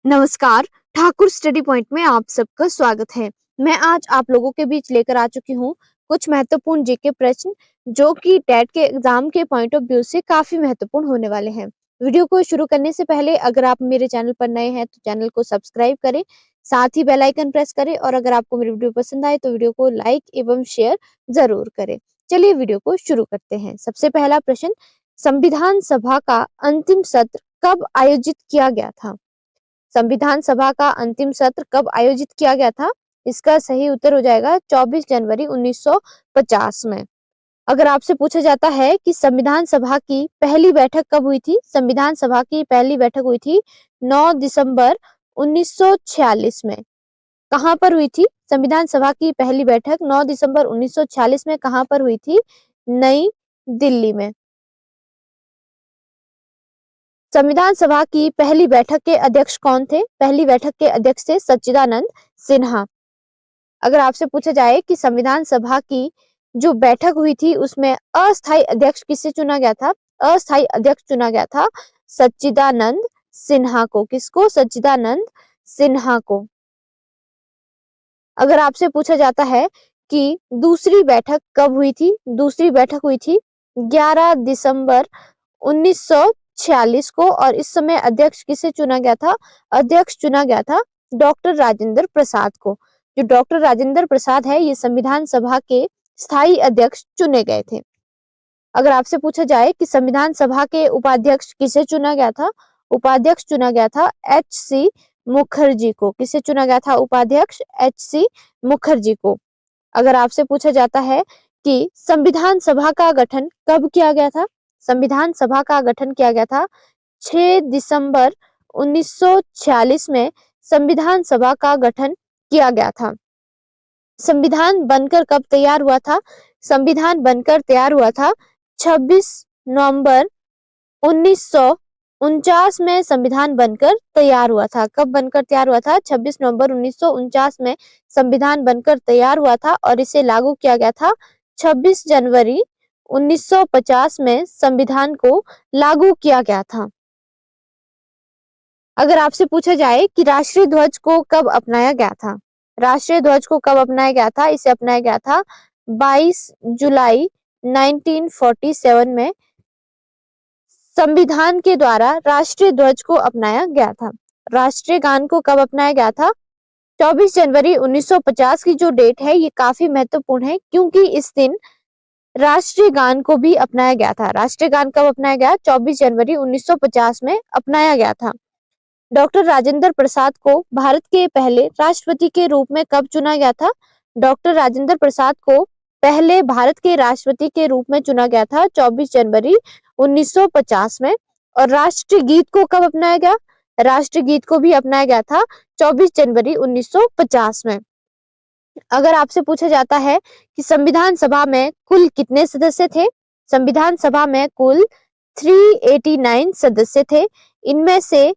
नमस्कार, Thakur study point में आप सबका स्वागत है। मैं आज आप लोगों के बीच लेकर आ चुकी हूँ कुछ महत्वपूर्ण जीके प्रश्न जो कि टेट के एग्जाम के पॉइंट ऑफ व्यू से काफी महत्वपूर्ण होने वाले हैं। वीडियो को शुरू करने से पहले अगर आप मेरे चैनल पर नए हैं तो चैनल को सब्सक्राइब करें, साथ ही बेल आइकन प्रेस करें और अगर आपको मेरी वीडियो पसंद आए तो वीडियो को लाइक एवं शेयर जरूर करें। चलिए वीडियो को शुरू करते हैं। सबसे पहला प्रश्न, संविधान सभा का अंतिम सत्र कब आयोजित किया गया था? संविधान सभा का अंतिम सत्र कब आयोजित किया गया था? इसका सही उत्तर हो जाएगा 24 जनवरी 1950 में। अगर आपसे पूछा जाता है कि संविधान सभा की पहली बैठक कब हुई थी? संविधान सभा की पहली बैठक हुई थी 9 दिसंबर 1946 में। कहां पर हुई थी? संविधान सभा की पहली बैठक 9 दिसंबर 1946 में कहां पर हुई थी? नई दिल्ली में। संविधान सभा की पहली बैठक के अध्यक्ष कौन थे? पहली बैठक के अध्यक्ष थे सच्चिदानंद सिन्हा। अगर आपसे पूछा जाए कि संविधान सभा की जो बैठक हुई थी उसमें अस्थायी अध्यक्ष किसे चुना गया था? अस्थायी अध्यक्ष चुना गया था सच्चिदानंद सिन्हा को। किसको? सच्चिदानंद सिन्हा को। अगर आपसे पूछा जाता है कि दूसरी बैठक कब हुई थी? दूसरी बैठक हुई थी 11 दिसंबर 1946 को और इस समय अध्यक्ष किसे चुना गया था? अध्यक्ष चुना गया था डॉक्टर राजेंद्र प्रसाद को। जो डॉक्टर राजेंद्र प्रसाद है ये संविधान सभा के स्थायी अध्यक्ष चुने गए थे। अगर आपसे पूछा जाए कि संविधान सभा के उपाध्यक्ष किसे चुना गया था? उपाध्यक्ष चुना गया था एच.सी. मुखर्जी को। किसे चुना गया था उपाध्यक्ष? एच.सी. मुखर्जी को। अगर आपसे पूछा जाता है कि संविधान सभा का गठन कब किया गया था? संविधान सभा का गठन किया गया था 6 दिसंबर 1946 में संविधान सभा का गठन किया गया था। संविधान बनकर कब तैयार हुआ था? संविधान बनकर तैयार हुआ था 26 नवंबर 1949 में संविधान बनकर तैयार हुआ था। कब बनकर तैयार हुआ था? 26 नवंबर 1949 में संविधान बनकर तैयार हुआ था और इसे लागू किया गया था 26 जनवरी 1950 में संविधान को लागू किया गया था। अगर आपसे पूछा जाए कि राष्ट्रीय ध्वज को कब अपनाया गया था? राष्ट्रीय ध्वज को कब अपनाया गया था? इसे अपनाया गया था 22 जुलाई 1947 में संविधान के द्वारा राष्ट्रीय ध्वज को अपनाया गया था। राष्ट्रीय गान को कब अपनाया गया था? 24 जनवरी 1950 की जो डेट है ये काफी महत्वपूर्ण है क्योंकि इस दिन राष्ट्रीय गान को भी अपनाया गया था। राष्ट्रीय गान कब अपनाया गया? 24 जनवरी 1950 में अपनाया गया था। डॉक्टर राजेंद्र प्रसाद को भारत के पहले राष्ट्रपति के रूप में कब चुना गया था? डॉक्टर राजेंद्र प्रसाद को पहले भारत के राष्ट्रपति के रूप में चुना गया था 24 जनवरी 1950 में। और राष्ट्रीय गीत को कब अपनाया गया? राष्ट्रीय गीत को भी अपनाया गया था 24 जनवरी 1950 में। अगर आपसे पूछा जाता है कि संविधान सभा में कुल कितने सदस्य थे? संविधान सभा में कुल 389 सदस्य थे। इनमें से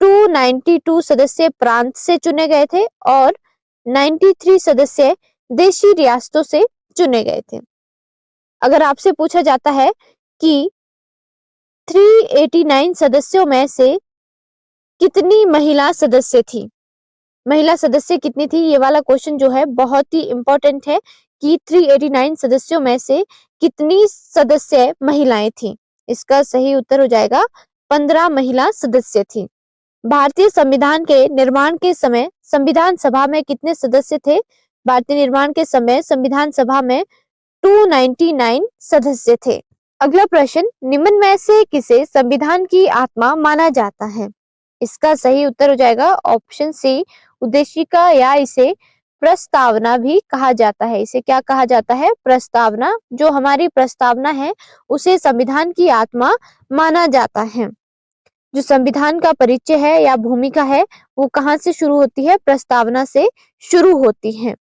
292 सदस्य प्रांत से चुने गए थे और 93 सदस्य देशी रियासतों से चुने गए थे। अगर आपसे पूछा जाता है कि 389 सदस्यों में से कितनी महिला सदस्य थी? महिला सदस्य कितनी थी? ये वाला क्वेश्चन जो है बहुत ही इंपॉर्टेंट है कि 389 सदस्यों में से कितनी सदस्य महिलाएं थी? इसका सही उत्तर हो जाएगा 15 महिला सदस्य थी। भारतीय संविधान के निर्माण के समय संविधान सभा में कितने सदस्य थे? भारतीय निर्माण के समय संविधान सभा में 299 सदस्य थे। अगला प्रश्न, निम्न में से किसे संविधान की आत्मा माना जाता है? इसका सही उत्तर हो जाएगा ऑप्शन सी, उद्देशिका या इसे प्रस्तावना भी कहा जाता है। इसे क्या कहा जाता है? प्रस्तावना। जो हमारी प्रस्तावना है उसे संविधान की आत्मा माना जाता है। जो संविधान का परिचय है या भूमिका है वो कहाँ से शुरू होती है? प्रस्तावना से शुरू होती है।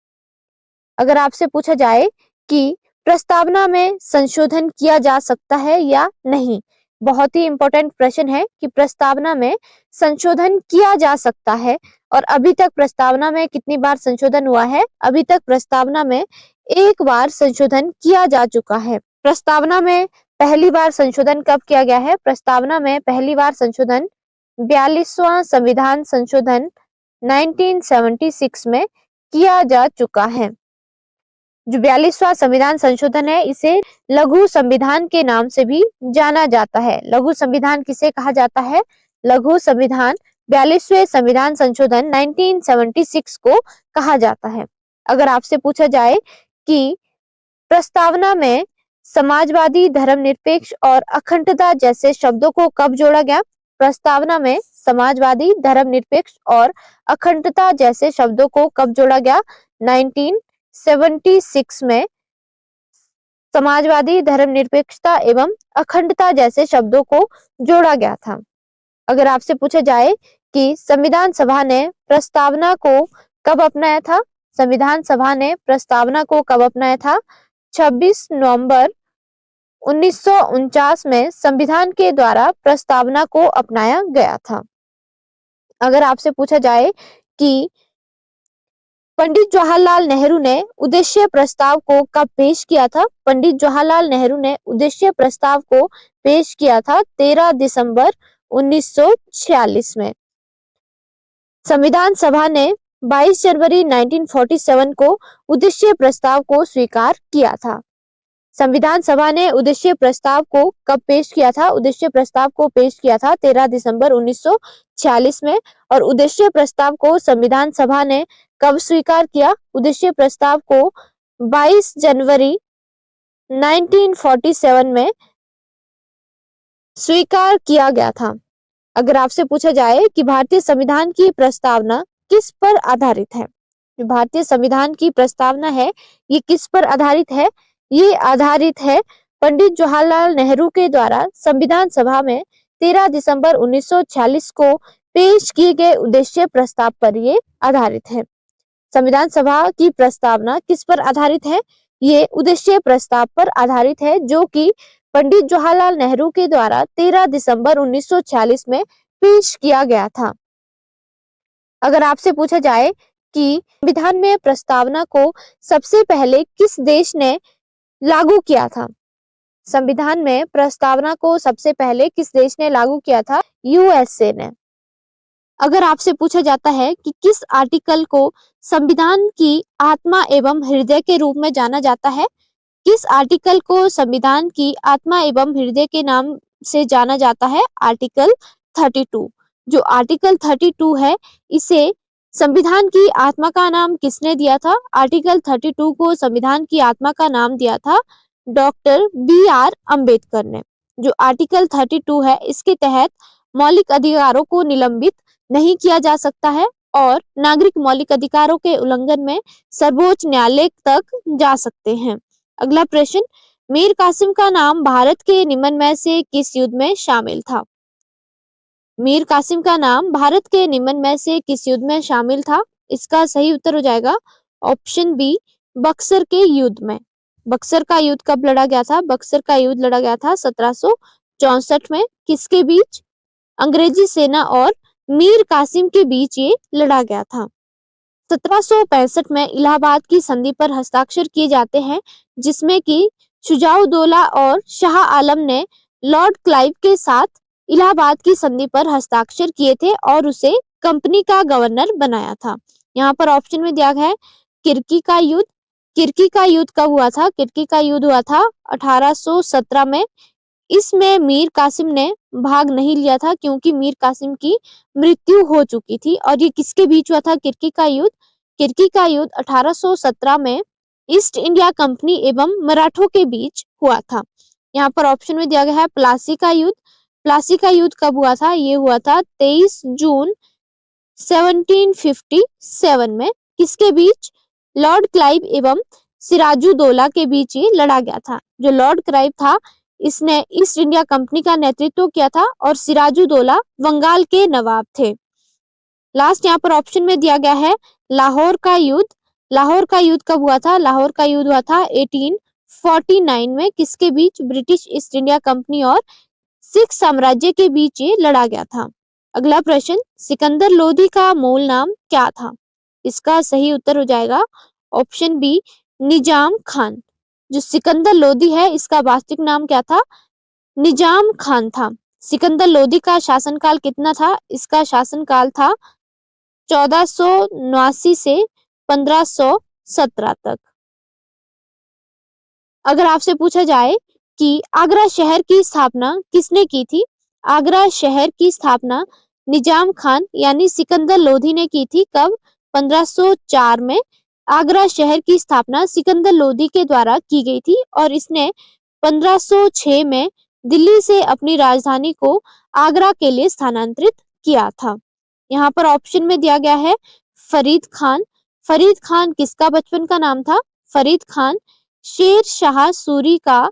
अगर आपसे पूछा जाए कि प्रस्तावना में संशोधन किया जा सकता है या नहीं, बहुत ही इंपॉर्टेंट प्रश्न है कि प्रस्तावना में संशोधन किया जा सकता है और अभी तक प्रस्तावना में कितनी बार संशोधन हुआ है? अभी तक प्रस्तावना में एक बार संशोधन किया जा चुका है। प्रस्तावना में पहली बार संशोधन कब किया गया है? प्रस्तावना में पहली बार संशोधन 42वां संविधान संशोधन 1976 में किया जा चुका है। जो 42वां संविधान संशोधन है इसे लघु संविधान के नाम से भी जाना जाता है। लघु संविधान किसे कहा जाता है? लघु संविधान 42वें संविधान संशोधन 1976 को कहा जाता है। अगर आपसे पूछा जाए कि प्रस्तावना में समाजवादी, धर्मनिरपेक्ष और अखंडता जैसे शब्दों को कब जोड़ा गया? प्रस्तावना में समाजवादी, धर्मनिरपेक्ष और अखंडता जैसे शब्दों को कब जोड़ा गया? 1976 में समाजवादी, धर्मनिरपेक्षता एवं अखंडता जैसे शब्दों को जोड़ा गया था। अगर आपसे पूछा जाए कि संविधान सभा ने प्रस्तावना को कब अपनाया था? संविधान सभा ने प्रस्तावना को कब अपनाया था? 26 नवंबर 1949 में संविधान के द्वारा प्रस्तावना को अपनाया गया था। अगर आपसे पूछा जाए कि पंडित जवाहरलाल नेहरू ने उद्देश्य प्रस्ताव को कब पेश किया था? पंडित जवाहरलाल नेहरू ने उद्देश्य प्रस्ताव को पेश किया था 13 दिसंबर 1946 में। संविधान सभा ने 22 जनवरी 1947 को उद्देश्य प्रस्ताव को स्वीकार किया था। संविधान सभा ने उद्देश्य प्रस्ताव को कब पेश किया था? उद्देश्य प्रस्ताव को पेश किया था 13 दिसंबर 1946 में। और उद्देश्य प्रस्ताव को संविधान सभा ने कब स्वीकार किया? उद्देश्य प्रस्ताव को 22 जनवरी 1947 में स्वीकार किया गया था। अगर आपसे पूछा जाए कि भारतीय संविधान की प्रस्तावना किस पर आधारित है? जो भारतीय संविधान की प्रस्तावना है ये किस पर आधारित है? ये आधारित है पंडित जवाहरलाल नेहरू के द्वारा संविधान सभा में 13 दिसंबर 1946 को पेश किए गए उद्देश्य प्रस्ताव पर ये आधारित है। संविधान सभा की प्रस्तावना किस पर आधारित है? ये उद्देश्य प्रस्ताव पर आधारित है जो कि पंडित जवाहरलाल नेहरू के द्वारा 13 दिसंबर 1946 में पेश किया गया था। अगर आपसे पूछा जाए कि संविधान में प्रस्तावना को सबसे पहले किस देश ने लागू किया था? संविधान में प्रस्तावना को सबसे पहले किस देश ने लागू किया था? यूएसए ने। अगर आपसे पूछा जाता है कि किस आर्टिकल को संविधान की आत्मा एवं हृदय के रूप में जाना जाता है? किस आर्टिकल को संविधान की आत्मा एवं हृदय के नाम से जाना जाता है? आर्टिकल 32। जो आर्टिकल 32 है इसे संविधान की आत्मा का नाम किसने दिया था? आर्टिकल 32 को संविधान की आत्मा का नाम दिया था डॉक्टर BR अम्बेडकर ने। जो आर्टिकल 32 है इसके तहत मौलिक अधिकारों को निलंबित नहीं किया जा सकता है और नागरिक मौलिक अधिकारों के उल्लंघन में सर्वोच्च न्यायालय तक जा सकते हैं। अगला प्रश्न, मीर कासिम का नाम भारत के निम्न में से किस युद्ध में शामिल था? मीर कासिम का नाम भारत के निम्न में से किस युद्ध में शामिल था? इसका सही उत्तर हो जाएगा ऑप्शन बी, बक्सर के युद्ध में। बक्सर का युद्ध कब लड़ा गया था? बक्सर का युद्ध लड़ा गया था 1764 में। किसके बीच? अंग्रेजी सेना और मीर कासिम के बीच ये लड़ा गया था। 1765 में इलाहाबाद की संधि पर हस्ताक्षर किए जाते हैं जिसमें कि शुजाउद्दौला और शाह आलम ने लॉर्ड क्लाइव के साथ इलाहाबाद की संधि पर हस्ताक्षर किए थे और उसे कंपनी का गवर्नर बनाया था। यहाँ पर ऑप्शन में दिया गया है किर्की का युद्ध। किर्की का युद्ध कब हुआ था? किर्की का युद्ध हुआ था 1817 में। इसमें मीर कासिम ने भाग नहीं लिया था क्योंकि मीर कासिम की मृत्यु हो चुकी थी। और ये किसके बीच हुआ था किर्की का युद्ध? किर्की का युद्ध 1817 में ईस्ट इंडिया कंपनी एवं मराठों के बीच हुआ था। यहाँ पर ऑप्शन में दिया गया है प्लासी का युद्ध। प्लासी का युद्ध कब हुआ था? ये हुआ था 23 जून 1757 में। किसके बीच? लॉर्ड क्लाइव एवं सिराजुद्दौला के बीच ये लड़ा गया था। जो लॉर्ड क्लाइव था इसने ईस्ट इंडिया कंपनी का नेतृत्व किया था और सिराजुद्दौला बंगाल के नवाब थे। लास्ट यहाँ पर ऑप्शन में दिया गया है लाहौर का युद्ध। लाहौर का युद्ध कब हुआ था? लाहौर का युद्ध हुआ था 1849 में। किसके बीच? ब्रिटिश ईस्ट इंडिया कंपनी और सिख साम्राज्य के बीच ये लड़ा गया था। अगला प्रश्न, सिकंदर लोधी का मूल नाम क्या था? इसका सही उत्तर हो जाएगा ऑप्शन बी, निजाम खान। जो सिकंदर लोधी है इसका वास्तविक नाम क्या था? निजाम खान था। सिकंदर लोदी का शासनकाल कितना था? इसका शासनकाल था 1489 से 1517 तक। अगर आपसे पूछा जाए कि आगरा शहर की स्थापना किसने की थी? आगरा शहर की स्थापना निजाम खान यानी सिकंदर लोधी ने की थी। कब? 1504 में आगरा शहर की स्थापना सिकंदर लोधी के द्वारा की गई थी और इसने 1506 में दिल्ली से अपनी राजधानी को आगरा के लिए स्थानांतरित किया था। यहाँ पर ऑप्शन में दिया गया है फरीद खान। फरीद खान किसका बचपन का नाम था? फरीद खान शेर शाह सूरी का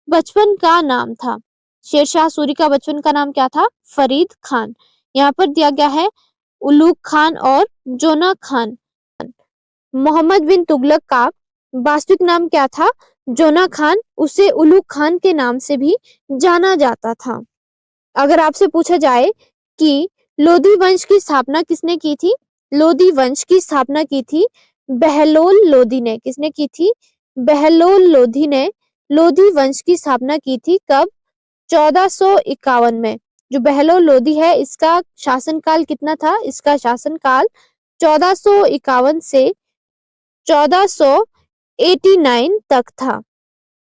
बचपन का नाम था। शेर शाह सूरी का बचपन का नाम क्या था? फरीद खान। यहाँ पर दिया गया है उलूग खान और जोना खान। मोहम्मद बिन तुगलक का वास्तविक नाम क्या था? जोना खान। उसे उलूग खान के नाम से भी जाना जाता था। अगर आपसे पूछा जाए कि लोधी वंश की स्थापना किसने की थी? लोधी वंश की स्थापना की थी बहलोल लोधी ने। किसने की थी? बहलोल लोधी ने लोधी वंश की स्थापना की थी। कब? 1451 में। जो बहलोल लोधी है इसका शासनकाल कितना था? इसका शासनकाल 1451 से 1489 तक था।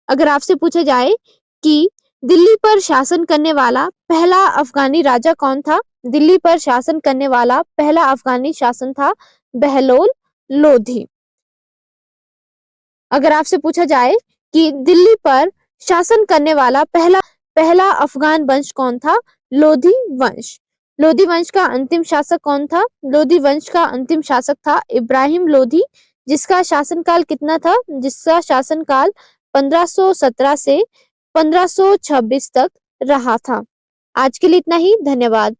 अगर आपसे पूछा जाए कि दिल्ली पर शासन करने वाला पहला अफगानी राजा कौन था? दिल्ली पर शासन करने वाला पहला अफगानी शासन था बहलोल लोधी। अगर आपसे पूछा जाए कि दिल्ली पर शासन करने वाला पहला अफगान वंश कौन था? लोधी वंश। लोधी वंश का अंतिम शासक कौन था? लोधी वंश का अंतिम शासक था इब्राहिम लोधी, जिसका शासनकाल कितना था? जिसका शासनकाल 1517 से 1526 तक रहा था। आज के लिए इतना ही। धन्यवाद।